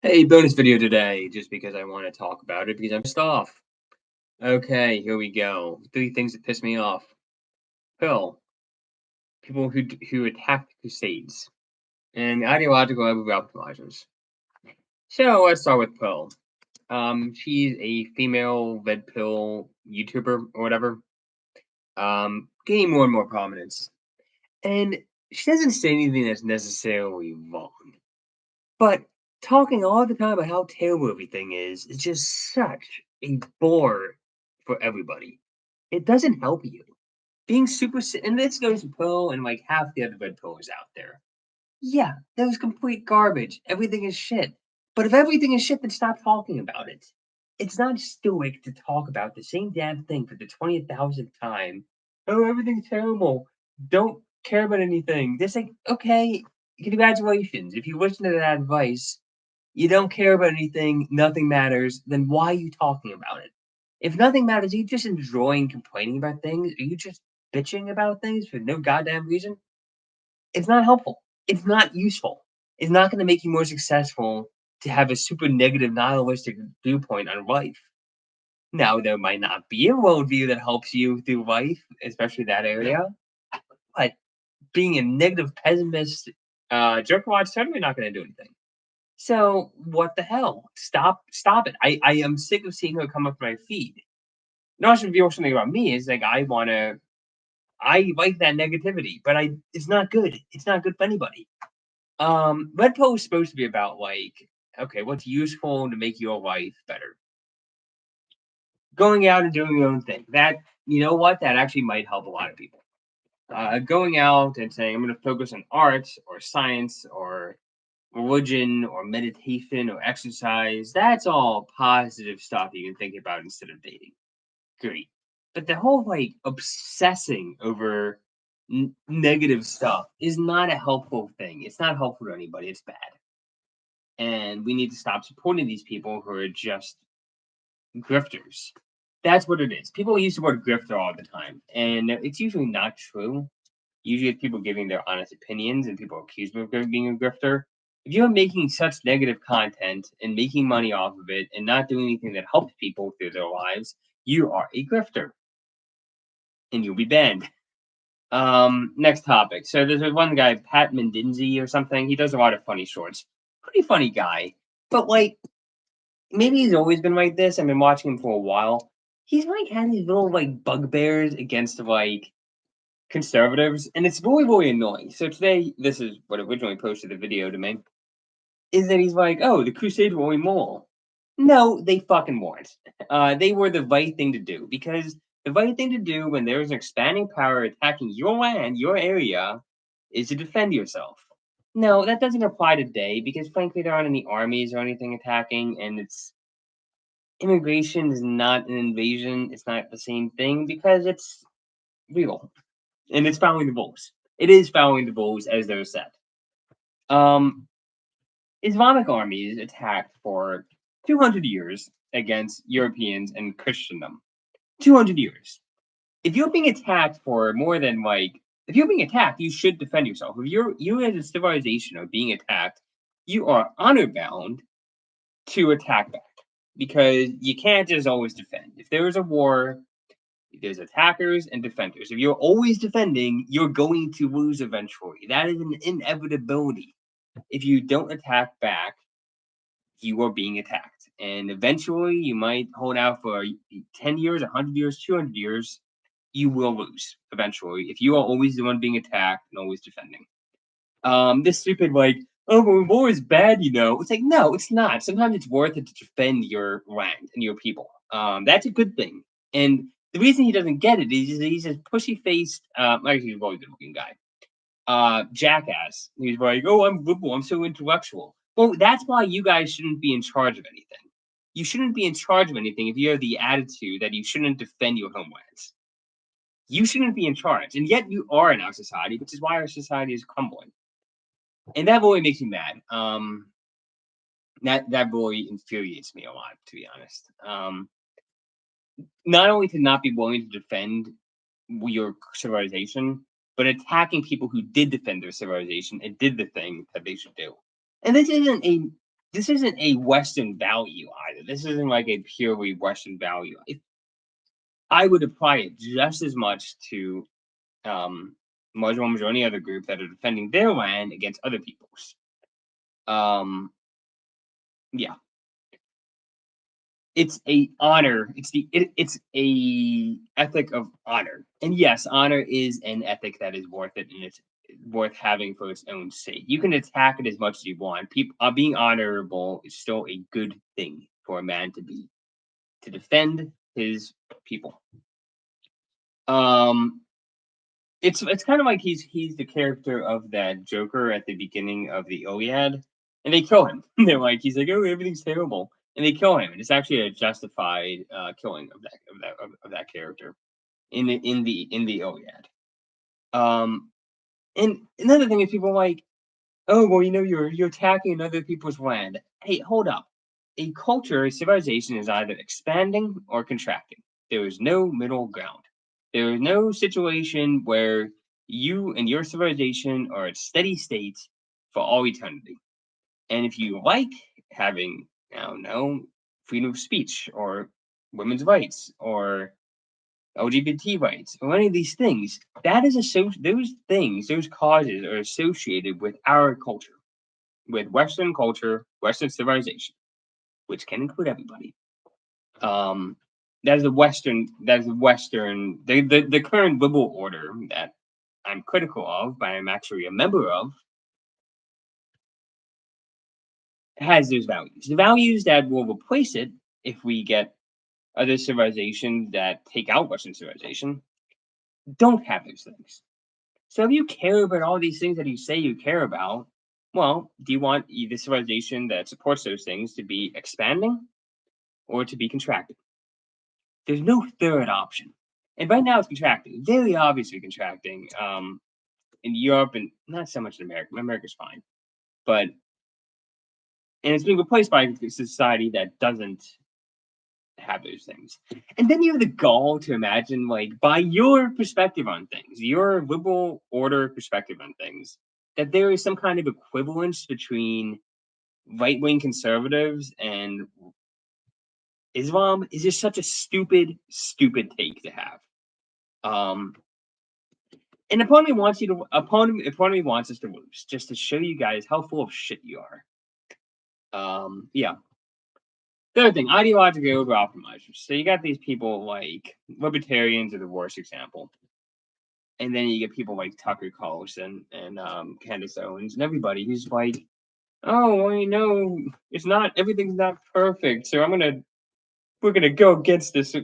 Hey, bonus video today, just because I want to talk about it because I'm pissed off. Okay, here we go. Three things that piss me off. Pill. People who attack the Crusades. And ideological optimizers. So let's start with Pill. She's a female red pill YouTuber or whatever. Gaining more and more prominence. And she doesn't say anything that's necessarily wrong. But talking all the time about how terrible everything is just such a bore for everybody. It doesn't help you. Being and this goes to Poe and like half the other red pillars out there. Yeah, that was complete garbage. Everything is shit. But if everything is shit, then stop talking about it. It's not stoic to talk about the same damn thing for the 20,000th time. Oh, everything's terrible. Don't care about anything. Just like, okay, congratulations. If you listen to that advice, you don't care about anything, nothing matters, then why are you talking about it? If nothing matters, are you just enjoying complaining about things? Are you just bitching about things for no goddamn reason? It's not helpful. It's not useful. It's not going to make you more successful to have a super negative, nihilistic viewpoint on life. Now, there might not be a worldview that helps you through life, especially that area, but being a negative pessimist jerkwad is certainly not going to do anything. So what the hell? Stop it. I am sick of seeing her come up my feed. Not to reveal something about me is like I like that negativity, but I it's not good. It's not good for anybody. Red pill is supposed to be about like, okay, what's useful to make your life better? Going out and doing your own thing. That you know what? That actually might help a lot of people. Going out and saying I'm going to focus on art or science or religion or meditation or exercise, that's all positive stuff you can think about instead of dating. Great. But the whole like obsessing over negative stuff is not a helpful thing. It's not helpful to anybody. It's bad. And we need to stop supporting these people who are just grifters. That's what it is. People use the word grifter all the time, and it's usually not true. Usually, it's people giving their honest opinions, and people accuse them of being a grifter. If you're making such negative content and making money off of it and not doing anything that helps people through their lives, you are a grifter, and you'll be banned. Next topic. So there's one guy, Pat Mendinzi or something. He does a lot of funny shorts. Pretty funny guy, but like maybe he's always been like this. I've been watching him for a while. He's like had these little like bugbears against like conservatives, and it's really, really annoying. So today, this is what originally posted the video to me, is that he's like, "Oh, the Crusades were immoral." No, they fucking weren't. They were the right thing to do because the right thing to do when there is an expanding power attacking your land, your area, is to defend yourself. No, that doesn't apply today because frankly, there aren't any armies or anything attacking, and it's immigration is not an invasion. It's not the same thing because it's real and it's following the rules. It is following the rules as they're set. Um, Islamic armies attacked for 200 years against Europeans and Christendom. 200 years. If you're being attacked for more than like, if you're being attacked, you should defend yourself. If you as a civilization are being attacked, you are honor bound to attack back because you can't just always defend. If there is a war, there's attackers and defenders. If you're always defending, you're going to lose eventually. That is an inevitability. If you don't attack back, you are being attacked. And eventually, you might hold out for 10 years, 100 years, 200 years. You will lose eventually if you are always the one being attacked and always defending. This stupid, like, oh, well, war is bad, you know. It's like, no, it's not. Sometimes it's worth it to defend your land and your people. That's a good thing. And the reason he doesn't get it is he's this pushy faced, actually, he's a really good looking guy, jackass. He's like, oh, I'm liberal, I'm so intellectual. Well, that's why you guys shouldn't be in charge of anything. You shouldn't be in charge of anything if you have the attitude that you shouldn't defend your homelands. You shouldn't be in charge, and yet you are in our society, which is why our society is crumbling. And that really makes me mad. That really infuriates me a lot, to be honest. Not only to not be willing to defend your civilization, but attacking people who did defend their civilization and did the thing that they should do. And this isn't a this isn't a Western value either. This isn't like a purely Western value. I would apply it just as much to Muslims or any other group that are defending their land against other people's. Um, yeah, it's a honor. It's a ethic of honor, and yes, honor is an ethic that is worth it, and it's worth having for its own sake. You can attack it as much as you want. People being honorable is still a good thing for a man to be, to defend his people. Um, it's kind of like he's the character of that Joker at the beginning of the Iliad, and they kill him. They're like he's like, oh, everything's terrible, and they kill him, and it's actually a justified killing of that character in the Iliad. Um, and another thing is people are like, oh well, you're attacking other people's land. Hey, hold up. A culture, a civilization is either expanding or contracting. There is no middle ground. There is no situation where you and your civilization are at steady state for all eternity. And if you like having, I don't know, freedom of speech or women's rights or LGBT rights or any of these things, those things, those causes are associated with our culture, with Western culture, Western civilization, which can include everybody. Um, the current liberal order that I'm critical of, but I'm actually a member of, has those values. The values that will replace it if we get other civilizations that take out Western civilization don't have those things. So if you care about all these things that you say you care about, well, do you want the civilization that supports those things to be expanding or to be contracting? There's no third option. And right now it's contracting, very obviously contracting. In Europe and not so much in America. America's fine, but and it's being replaced by a society that doesn't have those things. And then you have the gall to imagine, like, by your perspective on things, your liberal order perspective on things, that there is some kind of equivalence between right wing conservatives and Islam is just such a stupid, stupid take to have. Um, and opponent wants us to lose just to show you guys how full of shit you are. Yeah. The other thing, ideological over optimizers. So you got these people like libertarians are the worst example, and then you get people like Tucker Carlson and Candace Owens and everybody who's like, oh, well, it's not everything's not perfect, so we're gonna go against this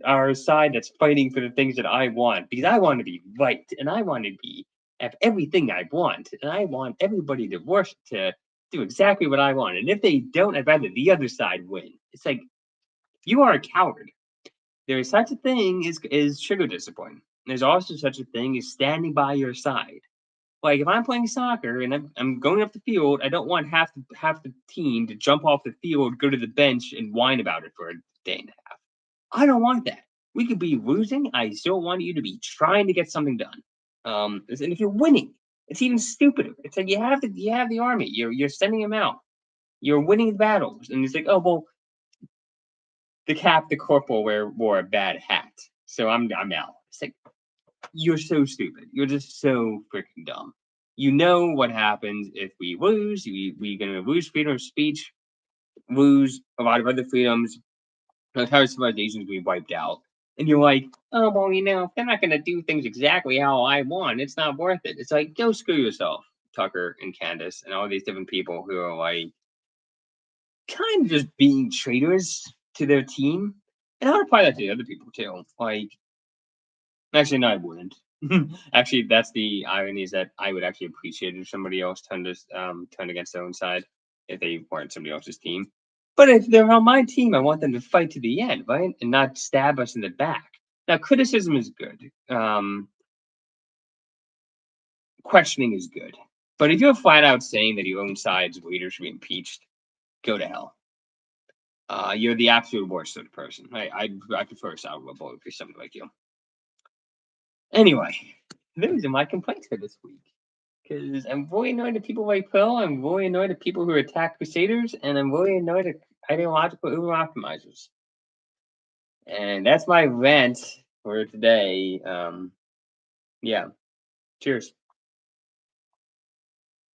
our side that's fighting for the things that I want because I want to be right and I want to have everything I want and I want everybody to worship to do exactly what I want. And if they don't, I'd rather the other side win. It's like you are a coward. There is such a thing as sugar discipline. There's also such a thing as standing by your side. Like if I'm playing soccer and I'm going up the field, I don't want half the team to jump off the field, go to the bench, and whine about it for a day and a half. I don't want that. We could be losing. I still want you to be trying to get something done. And if you're winning, it's even stupider. It's like you have the army. You're sending them out. You're winning battles, and it's like, oh well, the corporal wore a bad hat, so I'm out. It's like you're so stupid. You're just so freaking dumb. You know what happens if we lose? We're gonna lose freedom of speech, lose a lot of other freedoms. The entire civilizations we wiped out. And you're like, oh well, if they're not gonna do things exactly how I want, it's not worth it. It's like go screw yourself, Tucker and Candace and all these different people who are like kind of just being traitors to their team. And I would apply that to the other people too. Like, actually, no, I wouldn't. Actually, that's the irony is that I would actually appreciate if somebody else turned against their own side if they weren't somebody else's team. But if they're on my team, I want them to fight to the end, right? And not stab us in the back. Now, criticism is good. Questioning is good. But if you're flat out saying that your own side's leader should be impeached, go to hell. You're the absolute worst sort of person. I prefer a sour liberal if you're somebody like you. Anyway, those are my complaints for this week. because I'm really annoyed at people like Phil. I'm really annoyed at people who attack Crusaders, and I'm really annoyed at ideological Uber optimizers. And that's my rant for today. Yeah. Cheers.